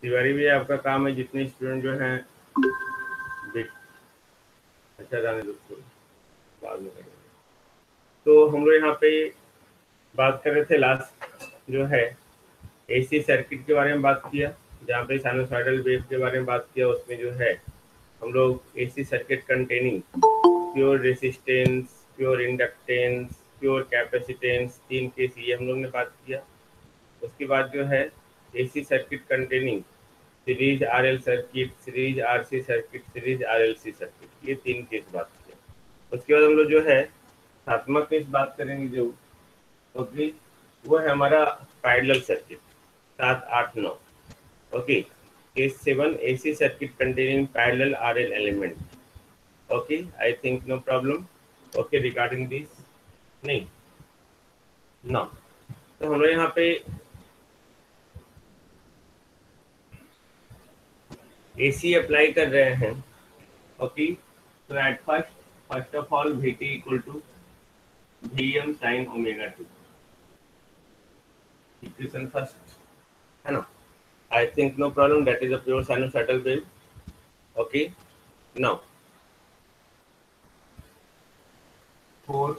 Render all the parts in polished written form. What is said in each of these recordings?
तिवारी भी आपका काम है, जितने स्टूडेंट जो हैं अच्छा जाने दो, बाद में करेंगे। तो हम लोग यहाँ पे बात कर रहे थे लास्ट जो है एसी सर्किट के बारे में बात किया, जहाँ पे साइनोसॉइडल वेव के बारे में बात किया। उसमें जो है हम लोग AC circuit containing pure resistance, pure inductance, pure capacitance, तीन केस ये हम लोग ने बात किया। उसके बाद जो है AC circuit containing series RL circuit, series RC circuit, series RLC circuit, ये तीन केस बात किया। उसके बाद हम लोग जो है सातवां केस बात करेंगे जो ओके, वो है हमारा parallel circuit 7, 8, 9। Okay, case 7 AC circuit containing parallel RL element. Okay, I think no problem okay regarding this, नहीं ना। तो हम लोग यहाँ पे एसी अप्लाई कर रहे हैं। ओके, तो at first of all Vt equal to Vm sin omega t, equation first है ना। I think no problem, that is a pure sinusoidal wave. Okay, now for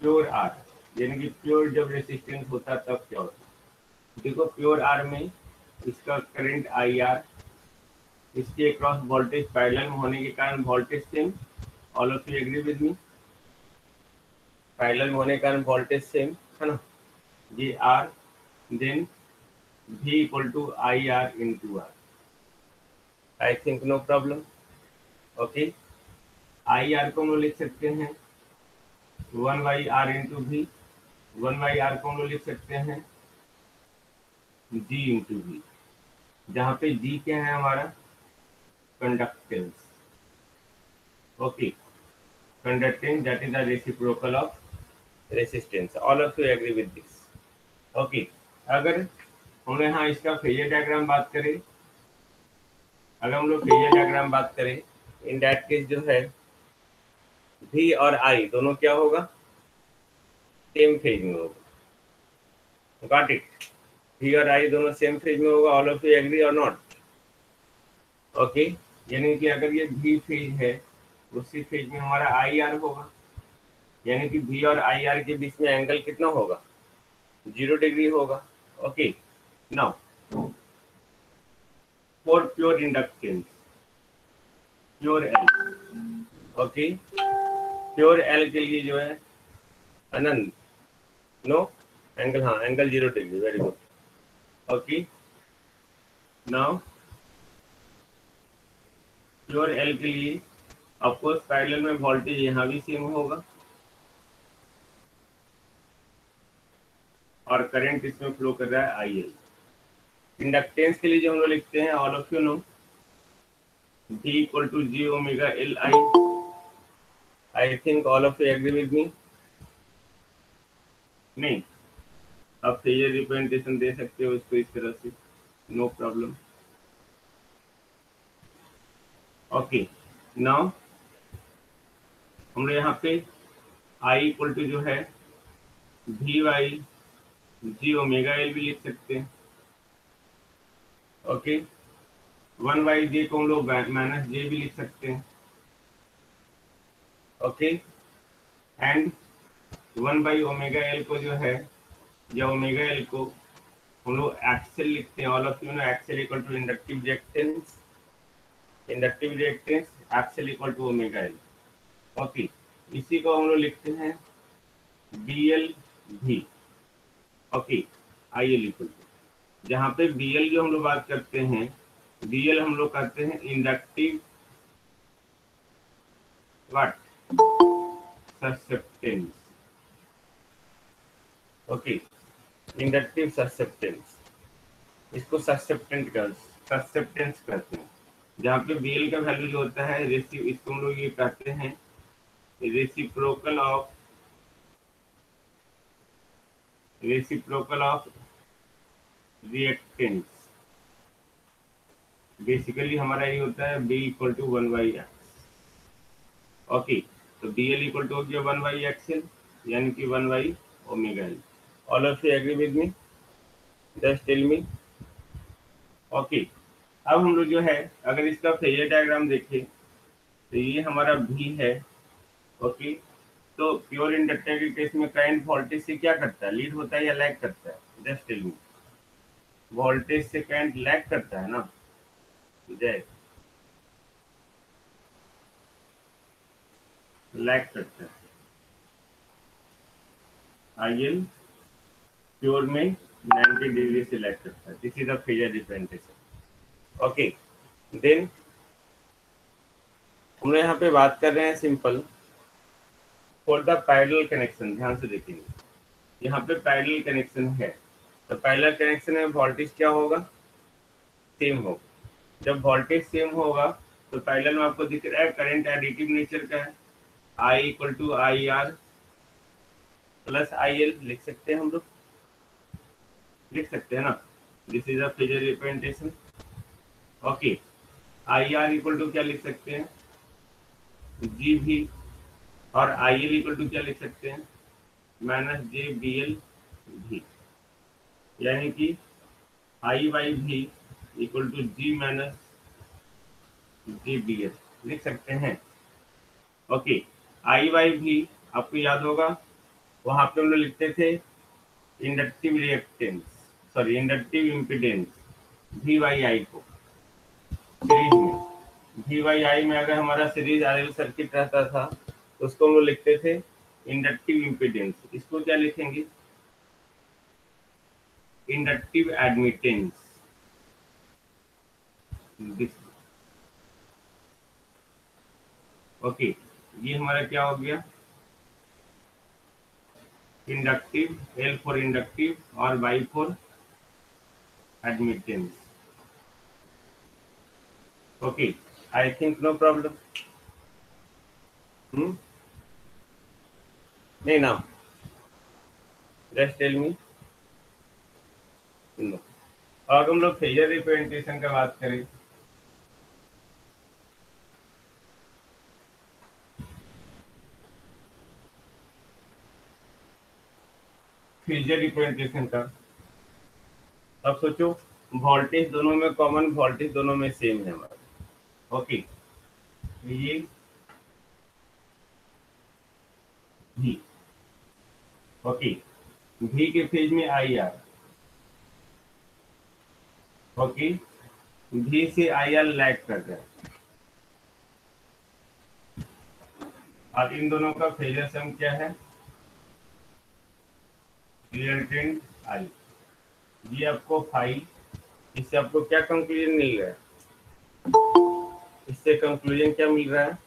pure R, यानी कि pure जब resistance होता है तब क्या होता है। देखो प्योर आर में इसका करंट आई आर, इसके अक्रॉस वोल्टेज पैरेलल होने के कारण voltage same. All of you agree with me, parallel होने के कारण वोल्टेज सेम है ना। ये R, then V equal to I R into R. I think no problem. Okay, I R को हम लोग लिख सकते हैं 1/r इंटू वी, 1/r को हम लोग लिख सकते हैं G इंटू वी, जहाँ पे G क्या है हमारा conductance. Okay, conductance that is the reciprocal of resistance. All of you agree with this. Okay, अगर हम यहाँ इसका फेजर डायग्राम बात करें, अगर हम लोग फेजर डायग्राम बात करें, इन दैट केस जो है V और I दोनों क्या होगा, सेम फेज में होगा। गॉट इट, V और I दोनों सेम फेज में होगा। ऑल ऑफ यू एग्री और नॉट। ओके, यानी कि अगर ये V फेज है, उसी फेज में हमारा IR होगा, यानी कि V और IR के बीच में एंगल कितना होगा, 0 डिग्री होगा। Okay, now for pure inductance, pure L। Okay, pure L के लिए जो है अनंत नो एंगल, हाँ angle 0 degree, very good. Okay, now pure L के लिए ऑफकोर्स पैरेलल में वोल्टेज यहाँ भी सेम होगा और करंट इसमें फ्लो कर रहा है IL। इंडक्टेंस के लिए जो हम लोग लिखते हैं, all of you know V equal to G omega Li। I think all of you agree with me, नहीं आप फेजर रिप्रेजेंटेशन दे सकते हो इसको इस तरह से, नो प्रॉब्लम। ओके, नाउ हम लोग यहाँ पे I इक्वल टू जो है VY ओमेगा L भी लिख सकते हैं। ओके, 1/j को हम लोग -j भी लिख सकते हैं। ओके, एंड 1/ओमेगा L को जो है, या ओमेगा L को हम लोग एक्सेल लिखते हैं। All of you know XL equal to inductive reactance, inductive reactance XL equal to omega L। Okay, इसी को हम लोग लिखते हैं BL-V। Okay, IL equal to, जहाँ पे BL जो हम लोग बात करते हैं, BL हम लोग करते हैं inductive what susceptance. Okay, inductive susceptance, इसको ससेप्टेंस कहते हैं। जहाँ पे BL का वैल्यू जो होता है इसको हम लोग ये कहते हैं रेसिप्रोकल ऑफ रिएक्टेंस। बेसिकली हमारा ये होता है B equal to 1/x। Okay, तो BL इक्वल टू हो गया 1/XL, यानी कि omega L। All of you agree with me, just tell me. Okay, अब हम लोग जो है अगर इसका फेजर डायग्राम देखें तो ये हमारा भी है। ओके, तो प्योर इंडक्टर के केस में करंट वोल्टेज से क्या करता है, लीड होता है या लैग करता है? Just tell me. वोल्टेज से करंट लैग करता है ना, जय, लैग करता है। आईएल प्योर में 90 डिग्री से लैग करता है। This is the phasor representation. Okay, then हम लोग यहाँ पे बात कर रहे हैं simple for the parallel connection. ध्यान से देखेंगे, यहाँ पे पैरेलल कनेक्शन है, तो पैरेलल कनेक्शन में वोल्टेज क्या होगा, सेम होगा। जब वोल्टेज सेम होगा तो पैरेलल में आपको दिख रहा है करंट एडिटिव नेचर का है, I equal to I R plus I L लिख सकते हैं हम लोग, लिख सकते हैं ना। This is a phasor representation. Okay, I R equal to क्या लिख सकते हैं, जी भी, और आई एल इक्वल टू क्या लिख सकते हैं, माइनस जे बी एल भी, यानी कि I by V equal to G minus j B L लिख सकते हैं। ओके, आई बाई भी आपको याद होगा, वहां पे हम लोग लिखते थे inductive reactance, sorry inductive impedance V Y I को सीरीज में। वी वाई आई में अगर हमारा सीरीज आरएल सर्किट रहता था तो उसको हम लोग लिखते थे इंडक्टिव इम्पिडेंस। इसको क्या लिखेंगे, इंडक्टिव एडमिटेंस। ओके, ये हमारा क्या हो गया, इंडक्टिव, एल फॉर इंडक्टिव और Y for admittance. Okay, I think no problem. नहीं ना, जस्ट टेल मी। नो, और हम लोग फेजर रिप्रेजेंटेशन का बात करें, फेजर रिप्रेजेंटेशन का, अब सोचो वोल्टेज दोनों में कॉमन, वोल्टेज दोनों में सेम है हमारा। ओके, ये भी, ओके, भी के फेज में आई आर, ओके, भी से आई आर लैग कर रहा है, और इन दोनों का फेजर सम क्या है, रिजल्टेंट आई। ये आपको फाइव, इससे आपको क्या कंक्लूजन मिल रहा है, इससे कंक्लूजन क्या मिल रहा है,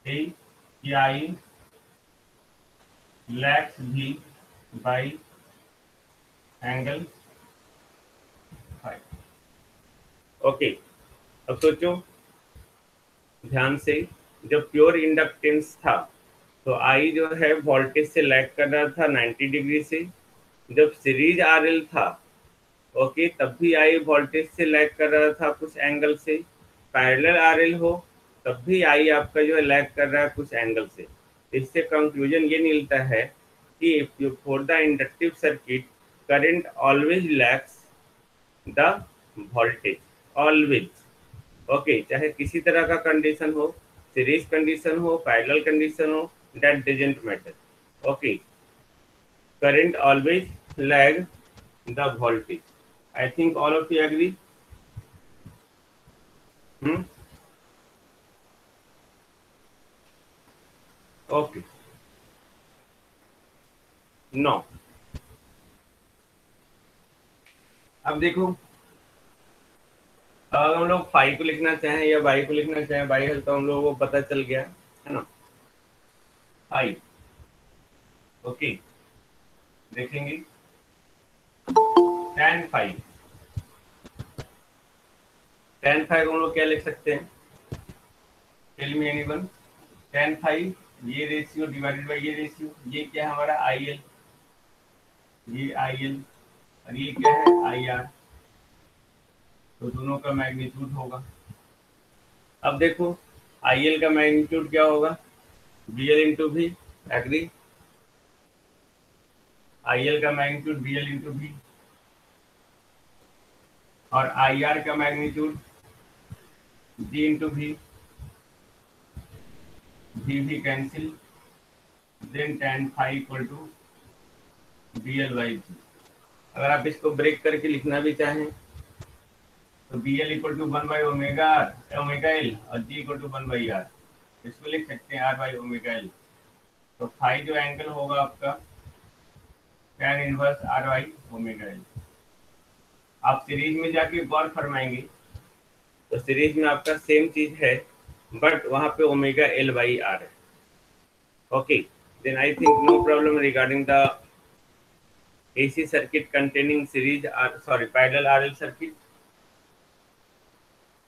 कि आई लैक्स भी बाई एंगल फाइव। ओके, अब सोचो ध्यान से, जब प्योर इंडक्टेंस था तो आई जो है वोल्टेज से लैग कर रहा था 90 डिग्री से। जब सीरीज आरएल था, ओके, तब भी आई वोल्टेज से लैग कर रहा था कुछ एंगल से। पैरेलल आरएल हो तब भी आई आपका जो है लैग कर रहा है कुछ एंगल से। इससे कंक्लूजन ये मिलता है कि for the inductive circuit current always lags the voltage, always. Okay, चाहे किसी तरह का कंडीशन हो, सीरीज कंडीशन हो, पैरेलल कंडीशन हो, that doesn't matter. Okay, current always lag the voltage. I think all of you agree. Okay, no, अब देखो, अगर हम लोग फाइव को लिखना चाहें या बाई को लिखना चाहें, बाई हल तो हम लोगों को पता चल गया है ना, फाइव। ओके, देखेंगे tan फाइव, tan फाइव हम लोग क्या लिख सकते हैं, tell me anyone. tan five ये रेशियो डिवाइडेड बाय ये रेशियो, ये क्या है हमारा आई एल, ये आई एल, और ये क्या है आई आर, तो दोनों का मैग्नीट्यूड होगा। अब देखो आई एल का मैग्नीट्यूड क्या होगा, बी एल इंटू भी, एग्री, आई एल का मैग्नीट्यूड बी एल इंटू भी, और आई आर का मैग्नीट्यूड जी इंटू भी cancel, then tan five equal to B L by G. अगर आप इसको ब्रेक करके लिखना भी चाहें तो B L equal to one by omega L और G equal to one by R, इसको लिख सकते हैं आर बाई ओमेगा एल। तो फाइव जो एंगल होगा आपका tan inverse R by omega L. आप सीरीज में जाके गौर फरमाएंगे तो सीरीज में आपका सेम चीज है, बट वहां पे ओमेगा एल बाई आर है। Okay, then I think no problem regarding the AC circuit containing series parallel RL circuit।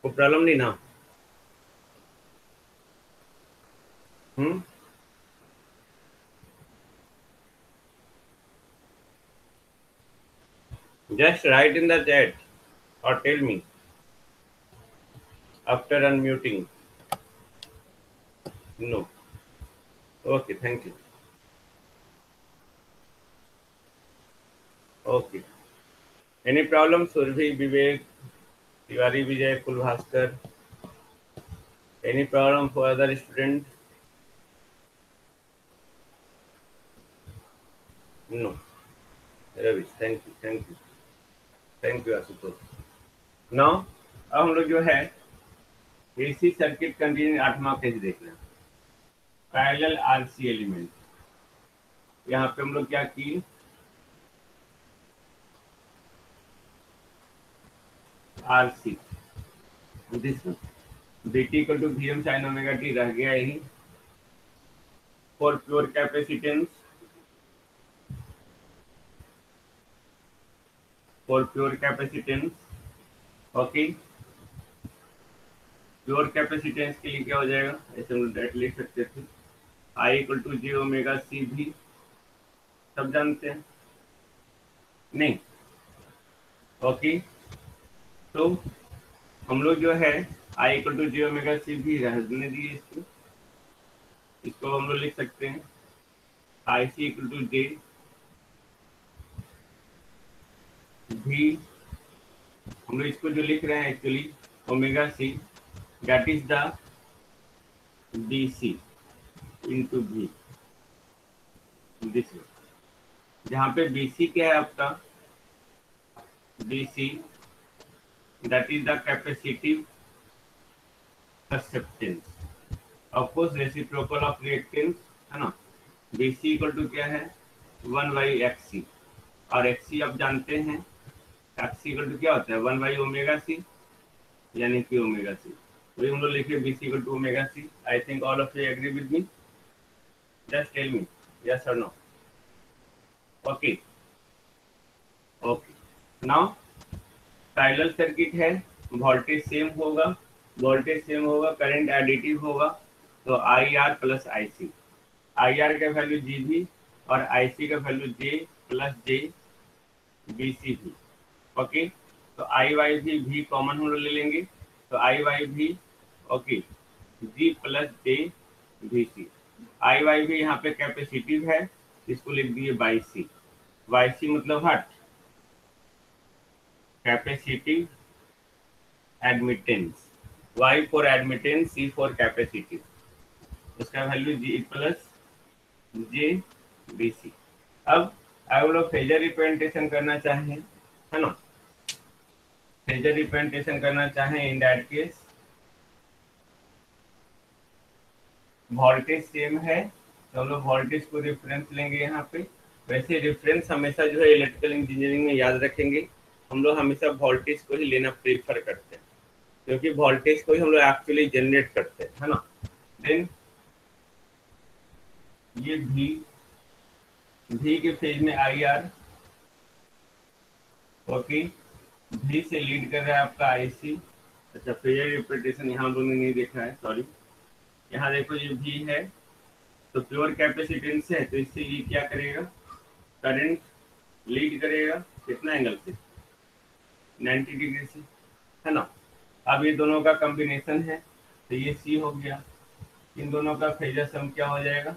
कोई प्रॉब्लम नहीं ना? Just write in the chat or tell me after unmuting. No. Okay, thank you. Okay. Any problem, Survi, Vivek, Tiwari, Vijay, Kulbhaskar? Any problem for other student? No. Ravi, thank you, thank you, thank you, Ashutosh. Now, अब हम लोग जो है AC circuit continue 8वां page देखना, parallel RC element. यहाँ पे हम लोग क्या किए, RC this BT equal to VM sin omega t रह गया यही। For pure capacitance, okay, pure capacitance के लिए क्या हो जाएगा, ऐसे हम डायरेक्ट लिख सकते थे I equal to j omega C V, सब जानते हैं नहीं? ओके, तो हम लोग जो है I equal to j omega C V रहने दिए, इसको हम लोग लिख सकते हैं आई सी इक्वल टू जे भी। हम लोग इसको जो लिख रहे हैं actually omega C that is the B C into V, this जहाँ पे बी सी क्या है आपका, B C that is the capacitive acceptance, of course reciprocal of reactance है ना। बी सी इक्वल टू क्या है, वन बाई एक्स सी, और एक्स सी आप जानते हैं एक्स सी इक्वल टू क्या होता है, वन बाई ओमेगा सी, यानी कि ओमेगा सी। तो हम लोग लिखे B C equal to omega C. I think all of you agree with me, just tell me yes और no. Okay okay, now parallel circuit है, वोल्टेज सेम होगा, current additive होगा, तो I R plus I C, I R का value G भी और I C का value J plus जे B C भी। ओके, तो आई वाई भी कॉमन हम लोग ले लेंगे, तो आई वाई भी ओके जी प्लस जे भी सी। आई वाई भी यहाँ पे कैपेसिटिव है, इसको लिख दिए बाई सी, वाई सी मतलब हट capacitive admittance, Y for admittance, C for capacitive, उसका वैल्यू जी प्लस जे बी सी। अब अगर लोग फेजर रिप्रेजेंटेशन करना चाहें है ना, फेजर रिप्रेजेंटेशन करना चाहें in that case voltage same है तो हम लोग वोल्टेज को रेफरेंस लेंगे यहाँ पे। वैसे रेफरेंस हमेशा जो है इलेक्ट्रिकल इंजीनियरिंग में याद रखेंगे, हम लोग हमेशा वोल्टेज को ही लेना प्रेफर करते हैं, क्योंकि वोल्टेज को ही हम लोग एक्चुअली जनरेट करते हैं है ना। देन ये भी के फेज में आई आर, ओके, भी से लीड कर रहा है आपका आईसी। अच्छा, फेजर रिप्रेजेंटेशन यहाँ लोगों ने नहीं देखा है, सॉरी। यहाँ देखो ये भी है तो प्योर कैपेसिटेंस है, तो इससे ये क्या करेगा, करंट लीड करेगा कितना एंगल से, 90 डिग्री से है ना। अब ये दोनों का कॉम्बिनेशन है तो ये सी हो गया, इन दोनों का फेजर सम क्या हो जाएगा,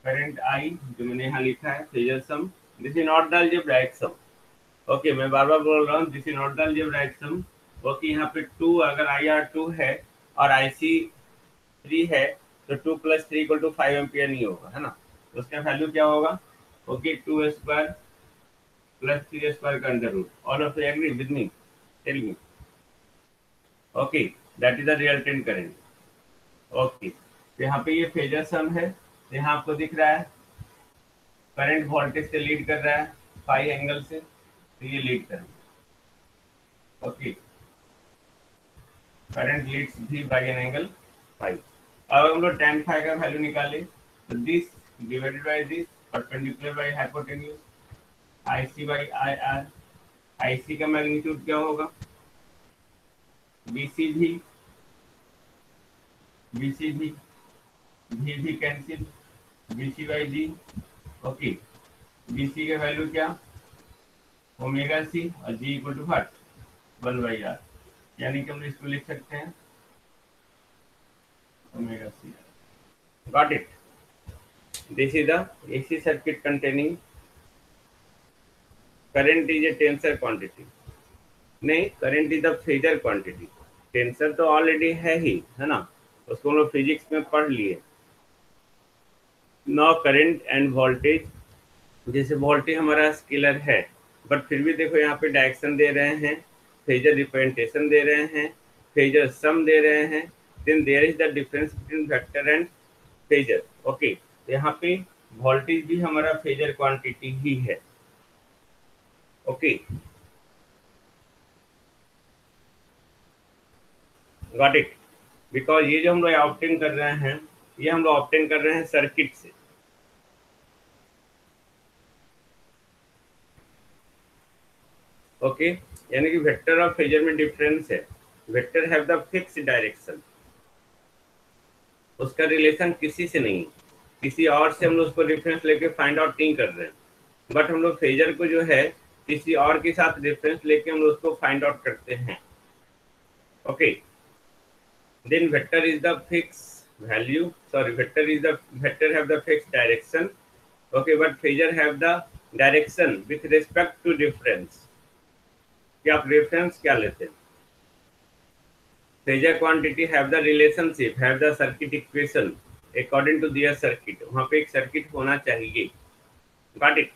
करंट आई जो मैंने यहाँ लिखा है, phasor sum, this is not the algebraic sum. Okay, मैं बार बार बोल रहा हूँ, this is not the algebraic sum. Okay, यहाँ पे 2, अगर आई आर 2 है और आई सी 3 है, तो 2 + 3 = 5 एम्पियर नहीं होगा, है ना। तो उसका वैल्यू क्या होगा? ओके, 2² + 3² का under root. All of you agree with me? Tell me. Okay, that is the resultant current. Okay, तो यहाँ पे ये फेजर सम है, तो यहाँ आपको दिख रहा है करंट वोल्टेज से लीड कर रहा है 5 एंगल से, तो ये लीड कर रहा है। ओके, करंट लीड्स भी बाय एन एंगल 5। अब हम लोग tan phi का वैल्यू निकाले, तो this divided by this perpendicular by hypotenuse, IC by IR। IC का मैग्नीट्यूड क्या होगा? BC भी cancel, BC by D। Okay, BC का वैल्यू क्या? ओमेगा सी, और G = 1/R, यानी कि हम इसको लिख सकते हैं omega C. Got it? This is the AC circuit containing current is a tensor quantity। नहीं, current is the phasor quantity. Tensor तो ऑलरेडी है ही, है ना, उसको हम लोग फिजिक्स में पढ़ लिए। नो करंट एंड वोल्टेज, जैसे वोल्टेज हमारा स्केलर है, बट फिर भी देखो यहाँ पे डायरेक्शन दे रहे हैं, फेजर रिप्रेजेंटेशन दे रहे हैं, फेजर सम दे रहे हैं, then there is the difference between vector and phasor. Okay, तो यहाँ पे वोल्टेज भी हमारा फेजर क्वांटिटी ही है। Okay, got it? बिकॉज ये जो हम लोग ऑप्टेन कर रहे हैं, ये हम लोग ऑप्टेन कर रहे हैं सर्किट से। ओके, यानी कि वेक्टर और फेजर में डिफरेंस है। Vector have the fix direction, उसका रिलेशन किसी से नहीं, किसी और से हम लोग उसको रेफरेंस लेके फाइंड आउट नहीं कर रहे हैं। बट हम लोग फेजर को जो है किसी और के साथ रेफरेंस लेके हम लोग उसको फाइंड आउट करते हैं। Okay, then vector is the fixed value, sorry, vector have the fixed direction। okay, but phasor have the direction with respect to reference। कि आप रेफरेंस क्या लेते हैं? Phasor quantity have the relationship, have the circuit equation according to their circuit, वहां पे एक circuit होना चाहिए। Got it?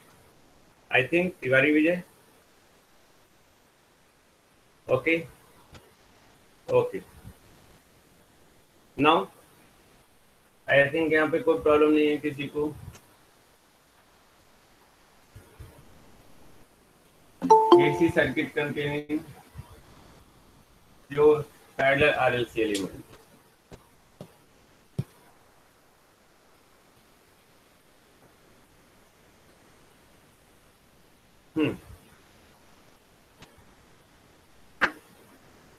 I think Tiwari Vijay. Okay, okay, now I think यहाँ पे कोई प्रॉब्लम नहीं है किसी को। AC circuit containing pure parallel RLC element।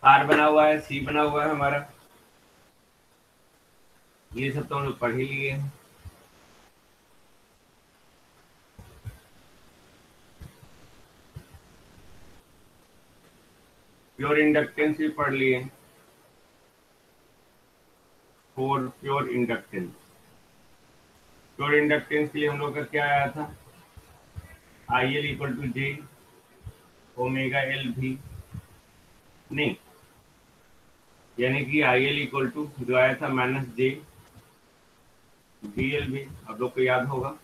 R बना हुआ है, C बना हुआ है हमारा, ये सब तो हम लोग पढ़ ही लिए हैं। प्योर इंडक्टेंस भी पढ़ लिए, four pure inductance. Pure inductance के लिए हम लोग का क्या आया था? IL = J ओमेगा L भी नहीं, यानी कि IL = जो आया था -J BL भी, आप लोग को याद होगा।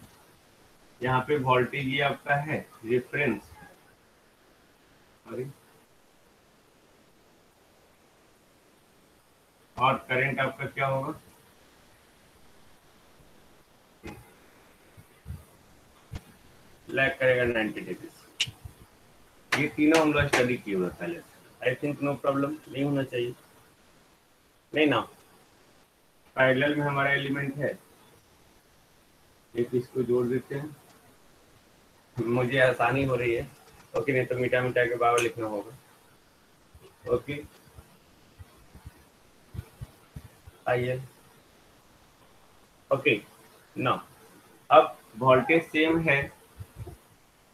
यहाँ पे वोल्टेज ये आपका है रेफरेंस, और करंट आपका क्या होगा? लैग करेगा 90 डिग्री। ये तीनों हम लोग स्टडी किए हुए पहले से। आई थिंक नो प्रॉब्लम, नहीं होना चाहिए, नहीं ना। पैरेलल में हमारा एलिमेंट है, एक इसको जोड़ देते हैं, मुझे आसानी हो रही है। ओके, नहीं तो मिटा मिटा के बाबा लिखना होगा। ओके, आइए। ओके, ना अब वोल्टेज सेम है,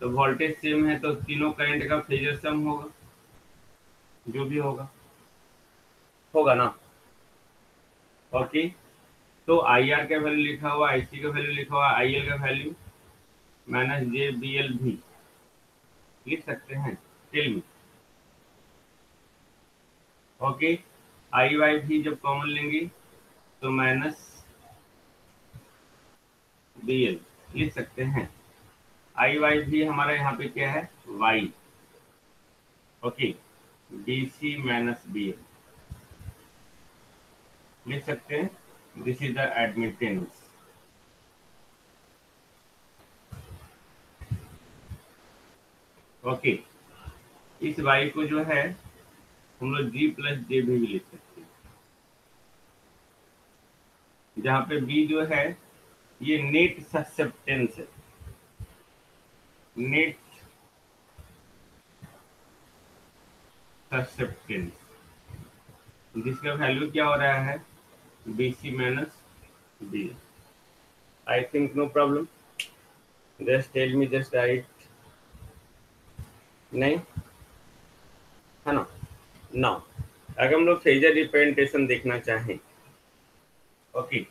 तो वोल्टेज सेम है तो तीनों करंट का फेजर सम होगा, जो भी होगा, होगा ना। ओके, तो आई आर का वैल्यू लिखा हुआ, आई सी का वैल्यू लिखा हुआ, आई एल का value minus j B L भी लिख सकते हैं। Tell me. Okay, I Y भी जब कॉमन लेंगे तो माइनस बी एल लिख सकते हैं। आई वाई भी हमारा यहाँ पे क्या है, Y. Okay, B C minus B L लिख सकते हैं। This is the admittance. Okay, इस वाई को जो है हम लोग जी प्लस जे भी लिख सकते हैं, जहाँ पे बी जो है ये नेट ससेप्टेंस है। नेट ससेप्टेंस, जिसका वैल्यू क्या हो रहा है, B C minus B. I think no problem. Just tell me, just write. नहीं है ना। नाउ अगर हम लोग फेजर रिप्रेजेंटेशन देखना चाहें, ओके,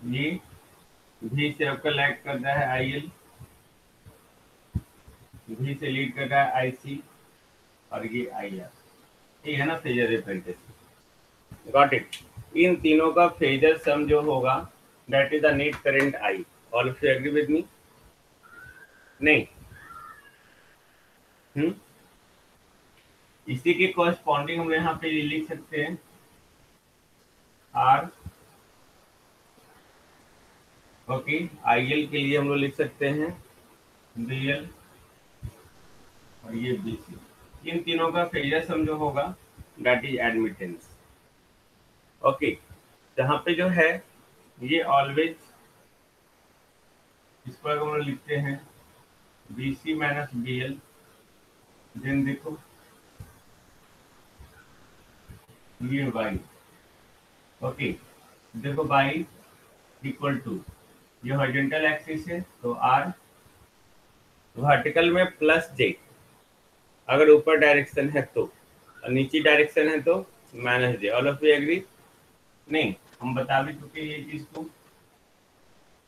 ये भी से आपका लैग कर रहा है आई एल, भी से लीड कर रहा है आई सी, और ये आई आर। ठीक है ना फेजर रिप्रेजेंटेशन। Got it. इन तीनों का फेजर सम जो होगा that is the net current I. All of you agree with me? नहीं? इसी के कॉरेस्पॉन्डिंग हम यहाँ पे लिख सकते हैं आर। ओके, आई एल के लिए हम लोग लिख सकते हैं बी एल, और ये बी सी। इन तीनों का फेजर सम जो होगा दैट इज एडमिटेंस। ओके, जहाँ पे जो है ये ऑलवेज, इस पर हम लोग लिखते हैं B C minus B L. Then देखो ये वाई। ओके, देखो वाई इक्वल टू, ये हॉरिजॉन्टल एक्सिस है तो आर, वर्टिकल में प्लस जे अगर ऊपर डायरेक्शन है तो, और नीचे डायरेक्शन है तो minus j. All of you agree? नहीं, हम बता भी चुके ये चीज को,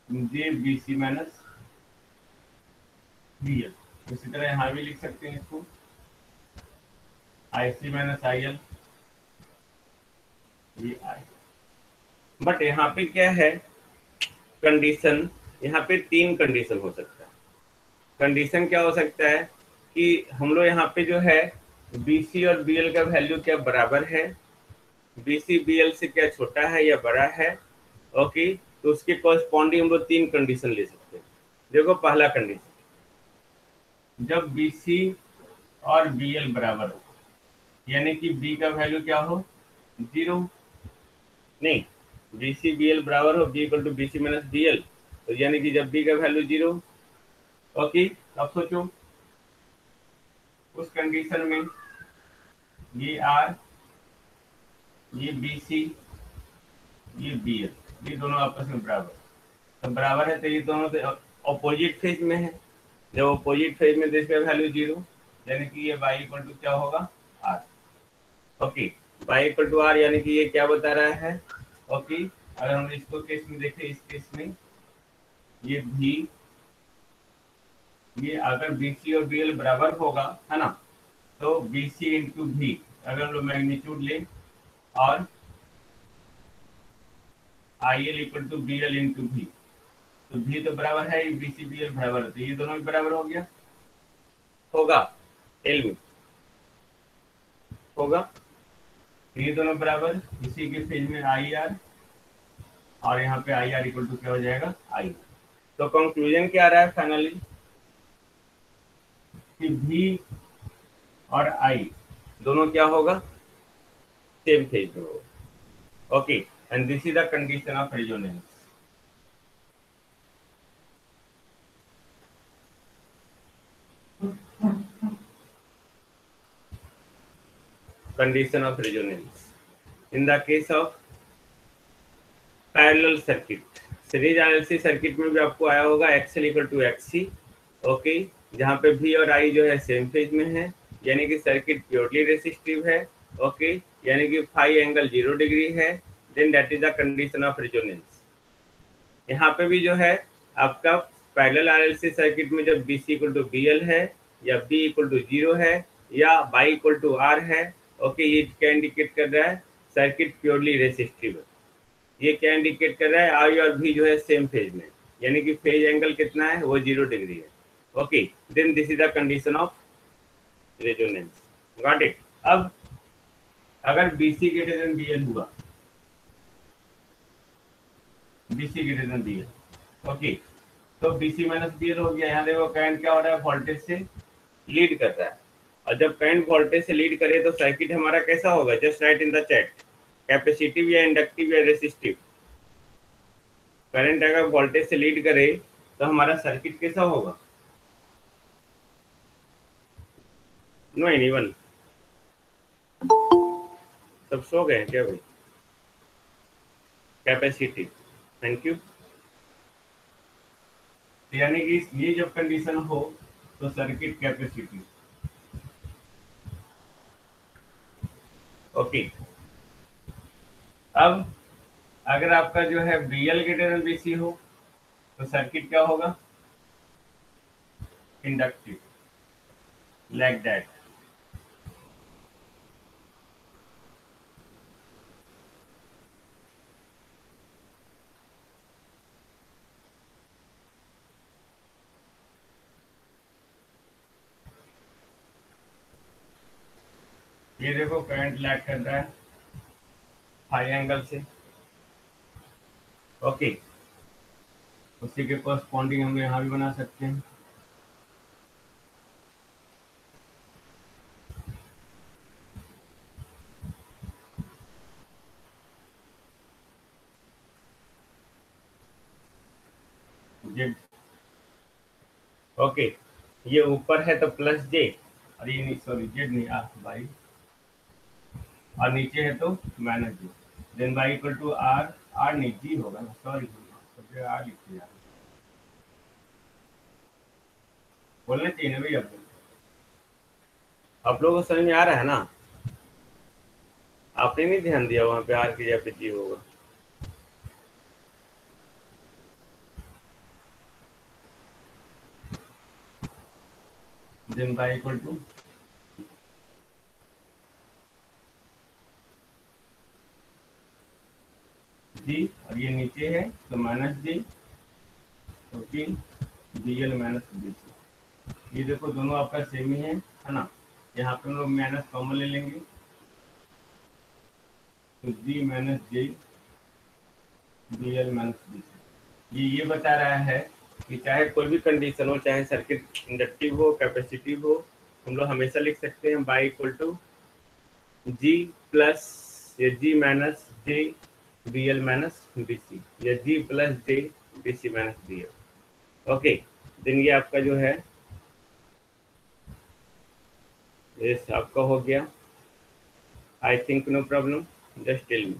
j B C minus B L. इसी तरह यहाँ भी लिख सकते हैं इसको, आई सी माइनस आई एल, ये आई। बट यहाँ पे क्या है कंडीशन, यहाँ पे तीन कंडीशन हो सकता है। कंडीशन क्या हो सकता है कि हम लोग यहाँ पे जो है बी सी और बी एल का वैल्यू क्या बराबर है, बी सी बी एल से क्या छोटा है या बड़ा है। ओके, तो उसके कॉरेस्पॉन्डिंग हम लोग तीन कंडीशन ले सकते हैं। देखो पहला कंडीशन, जब बी सी और बी एल बराबर हो, यानी कि बी का वैल्यू क्या हो, जीरो। नहीं, बी सी बी एल बराबर हो, B equal to B C minus B L, तो यानी कि जब बी का वैल्यू जीरो। ओके, अब सोचो उस कंडीशन में ये आर, ये बी सी, ये बी एल, ये दोनों आपस में बराबर, तो बराबर है तो ये दोनों अपोजिट फेज में है। जब अपोजिट फेज में इसका वैल्यू जीरो, यानी कि ये y इक्वल टू क्या होगा, R. Okay, y equal to R, यानी कि ये क्या बता रहा है। ओके, अगर हम इसको केस में देखें, इस केस में ये भी, ये अगर बी सी और बी एल बराबर होगा, है ना, तो बी सी इंटू भी अगर हम लोग मैग्नीट्यूड लें, और I L equal to B L into V, तो भी तो बराबर है, बी सी बी एल बराबर है, तो ये दोनों भी बराबर हो गया, होगा। एल में होगा, ये दोनों बराबर, इसी के फेज में आई आर, और यहाँ पे आई आर इक्वल टू क्या हो जाएगा, आई। तो कंक्लूजन क्या आ रहा है फाइनली, कि भी और आई दोनों क्या होगा, सेम फेज में होगा। Okay, and this is the condition of resonance. condition of resonance. In the case of parallel circuit, series RLC circuit में भी आपको आया होगा XL equal to XC, okay, जहाँ पे भी और आई जो है सेम फेज में है, यानी कि सर्किट प्योरली रेसिस्टिव है, ओके, यानी कि फाई एंगल 0 डिग्री है, then that is the condition of resonance. यहाँ पे भी जो है आपका पैरेलल आरएलसी सर्किट में जब BC इक्वल टू BL है या B इक्वल टू 0 है या बाई इक्वल टू R है, ओके, ये क्या इंडिकेट कर रहा है, सर्किट प्योरली रेसिस्टिव है। ये क्या इंडिकेट कर रहा है, आई और भी जो है सेम फेज में, यानी कि फेज एंगल कितना है, वो 0 डिग्री है, okay, then this is the condition of resonance. Got it. अब अगर BC ग्रेटर देन BL हुआ, BC greater than BL, okay, तो BC माइनस BL हो गया। यहाँ देखो करंट क्या हो रहा है, वोल्टेज से लीड कर रहा है, और जब करंट वोल्टेज से लीड करे तो सर्किट हमारा कैसा होगा, just right in the chat, capacitive या इंडक्टिव या रेसिस्टिव। करंट अगर वोल्टेज से लीड करे तो हमारा सर्किट कैसा होगा, नो एनीवन, सब सो गए क्या भाई, कैपेसिटिव, थैंक यू। यानी कि ये जब कंडीशन हो तो सर्किट कैपेसिटिव, ओके। अब अगर आपका जो है BL ग्रेटर देन BC हो तो सर्किट क्या होगा, इंडक्टिव, लाइक दैट। ये देखो करंट लैग कर रहा है हाई एंगल से, ओके, उसी के कॉरस्पॉन्डिंग हम यहाँ भी बना सकते हैं। जेड, ओके, ये ऊपर है तो प्लस जे, और ये नहीं, सॉरी जेड नहीं भाई, और नीचे है तो minus j, then Y equal to R, R नहीं जी होगा ना, सॉरी आर लिखते यार, बोलना चाहिए ना भाई। आप लोगों को समझ में आ रहा है ना, आपने नहीं ध्यान दिया वहां पे आर की जगह पे जी होगा। देन बाई इक्वल टू जी, और ये नीचे है तो माइनस जी, ओके, BL माइनस BC। ये देखो दोनों आपका सेम ही है ना, यहाँ पे हम लोग माइनस कॉमन ले लेंगे तो G minus J BL minus BC। ये बता रहा है कि चाहे कोई भी कंडीशन हो, चाहे सर्किट इंडक्टिव हो, कैपेसिटिव हो, हम लोग हमेशा लिख सकते हैं Y equal to G plus या G minus J BL minus BC या G plus J BC minus BL, okay. Then ये आपका जो है ये आपका हो गया, I think no problem, just tell me.